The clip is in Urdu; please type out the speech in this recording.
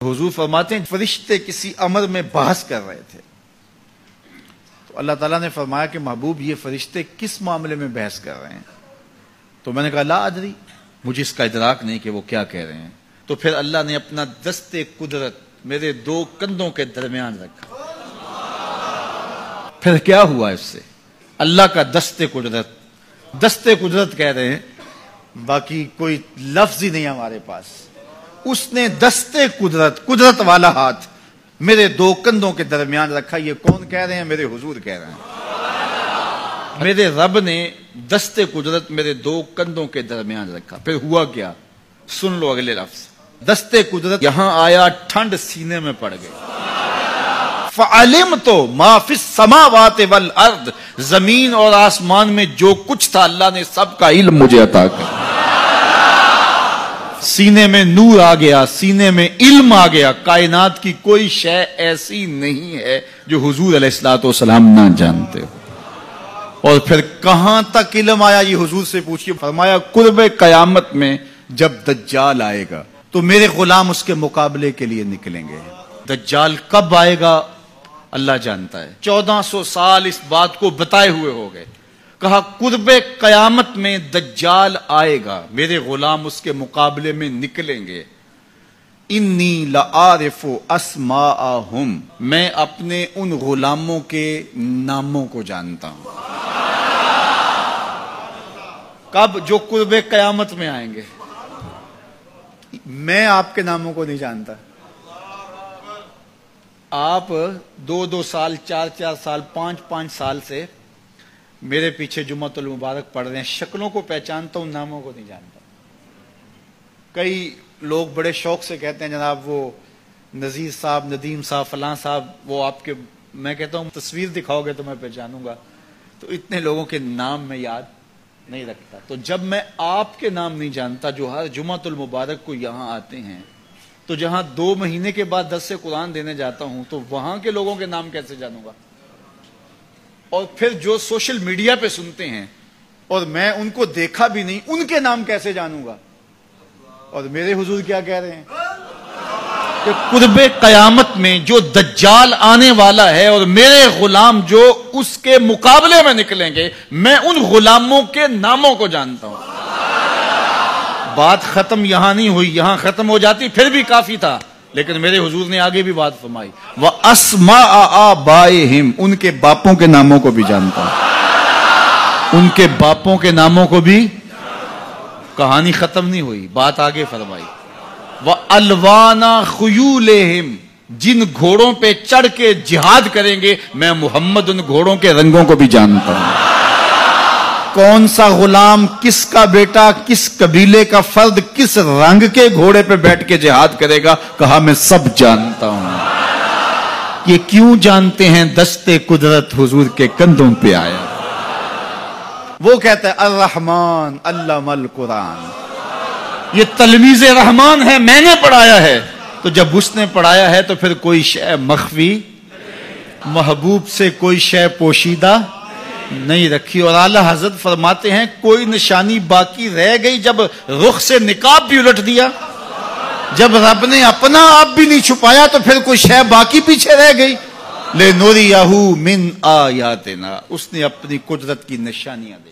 حضور فرماتے ہیں فرشتے کسی امر میں بحث کر رہے تھے تو اللہ تعالیٰ نے فرمایا کہ محبوب یہ فرشتے کس معاملے میں بحث کر رہے ہیں؟ تو میں نے کہا لا ادری، مجھے اس کا ادراک نہیں کہ وہ کیا کہہ رہے ہیں۔ تو پھر اللہ نے اپنا دست قدرت میرے دو کندھوں کے درمیان رکھا۔ پھر کیا ہوا اس سے؟ اللہ کا دست قدرت کہہ رہے ہیں، باقی کوئی لفظ ہی نہیں ہمارے پاس۔ اس نے دست قدرت والا ہاتھ میرے دو کندھوں کے درمیان رکھا۔ یہ کون کہہ رہے ہیں؟ میرے حضور کہہ رہے ہیں۔ میرے رب نے دست قدرت میرے دو کندھوں کے درمیان رکھا۔ پھر ہوا کیا؟ سن لو اگلے لفظ۔ دست قدرت یہاں آیا، ٹھنڈ سینے میں پڑ گئی۔ فَعَلِمْتُ مَا فِي السَّمَاوَاتِ وَالْأَرْضِ، زمین اور آسمان میں جو کچھ تھا اللہ نے سب کا علم مجھے عطا کیا۔ سینے میں نور آ گیا، سینے میں علم آ گیا۔ کائنات کی کوئی شے ایسی نہیں ہے جو حضور علیہ الصلوۃ والسلام نہ جانتے ہو۔ اور پھر کہاں تک علم آیا یہ حضور سے پوچھیے۔ فرمایا قرب قیامت میں جب دجال آئے گا تو میرے غلام اس کے مقابلے کے لیے نکلیں گے۔ دجال کب آئے گا اللہ جانتا ہے۔ 1400 سال اس بات کو بتائے ہوئے ہو گئے۔ کہا قرب قیامت میں دجال آئے گا، میرے غلام اس کے مقابلے میں نکلیں گے۔ انی لعارف اسماءہم، میں اپنے ان غلاموں کے ناموں کو جانتا ہوں۔ کب؟ جو قرب قیامت میں آئیں گے۔ میں آپ کے ناموں کو نہیں جانتا۔ آپ 2 سال 4 سال 5 سال سے میرے پیچھے جمعۃ المبارک پڑھ رہے ہیں، شکلوں کو پہچانتا ہوں، ناموں کو نہیں جانتا۔ کئی لوگ بڑے شوق سے کہتے ہیں جناب وہ نذیر صاحب، ندیم صاحب، فلاں صاحب، وہ آپ کے، میں کہتا ہوں تصویر دکھاؤ گے تو میں پہچانوں گا۔ تو اتنے لوگوں کے نام میں یاد نہیں رکھتا۔ تو جب میں آپ کے نام نہیں جانتا جو ہر جمعۃ المبارک کو یہاں آتے ہیں، تو جہاں 2 مہینے کے بعد درس قرآن دینے جاتا ہوں تو وہاں کے لوگوں کے نام کیسے جانوں گا؟ اور پھر جو سوشل میڈیا پہ سنتے ہیں اور میں ان کو دیکھا بھی نہیں، ان کے نام کیسے جانوں گا؟ اور میرے حضور کیا کہہ رہے ہیں کہ قرب قیامت میں جو دجال آنے والا ہے اور میرے غلام جو اس کے مقابلے میں نکلیں گے، میں ان غلاموں کے ناموں کو جانتا ہوں۔ بات ختم یہاں نہیں ہوئی، یہاں ختم ہو جاتی پھر بھی کافی تھا، لیکن میرے حضور نے آگے بھی بات فرمائی۔ وَأَسْمَاءَ آبَائِهِمْ، ان کے باپوں کے ناموں کو بھی جانتا ہوں۔ ان کے باپوں کے ناموں کو بھی، کہانی ختم نہیں ہوئی، بات آگے فرمائی۔ وَأَلْوَانَ خُيُولِهِمْ، جن گھوڑوں پہ چڑھ کے جہاد کریں گے میں محمد ان گھوڑوں کے رنگوں کو بھی جانتا ہوں۔ کون سا غلام، کس کا بیٹا، کس قبیلے کا فرد کس رنگ کے گھوڑے پہ بیٹھ کے جہاد کرے گا، کہا میں سب جانتا ہوں۔ یہ کیوں جانتے ہیں؟ دست قدرت حضور کے کندھوں پہ آیا۔ وہ کہتا ہے الرحمن علم القرآن، یہ تلمیذ رحمان ہے، میں نے پڑھایا ہے۔ تو جب اس نے پڑھایا ہے تو پھر کوئی شے مخفی، محبوب سے کوئی شے پوشیدہ نہیں رکھی۔ اور اعلی حضرت فرماتے ہیں کوئی نشانی باقی رہ گئی جب رخ سے نقاب بھی الٹ دیا، جب رب نے اپنا آپ بھی نہیں چھپایا تو پھر کوئی شے باقی پیچھے رہ گئی۔ لِنُرِيَهُ مِنْ آیَاتِنَا، اس نے اپنی قدرت کی نشانیاں دی۔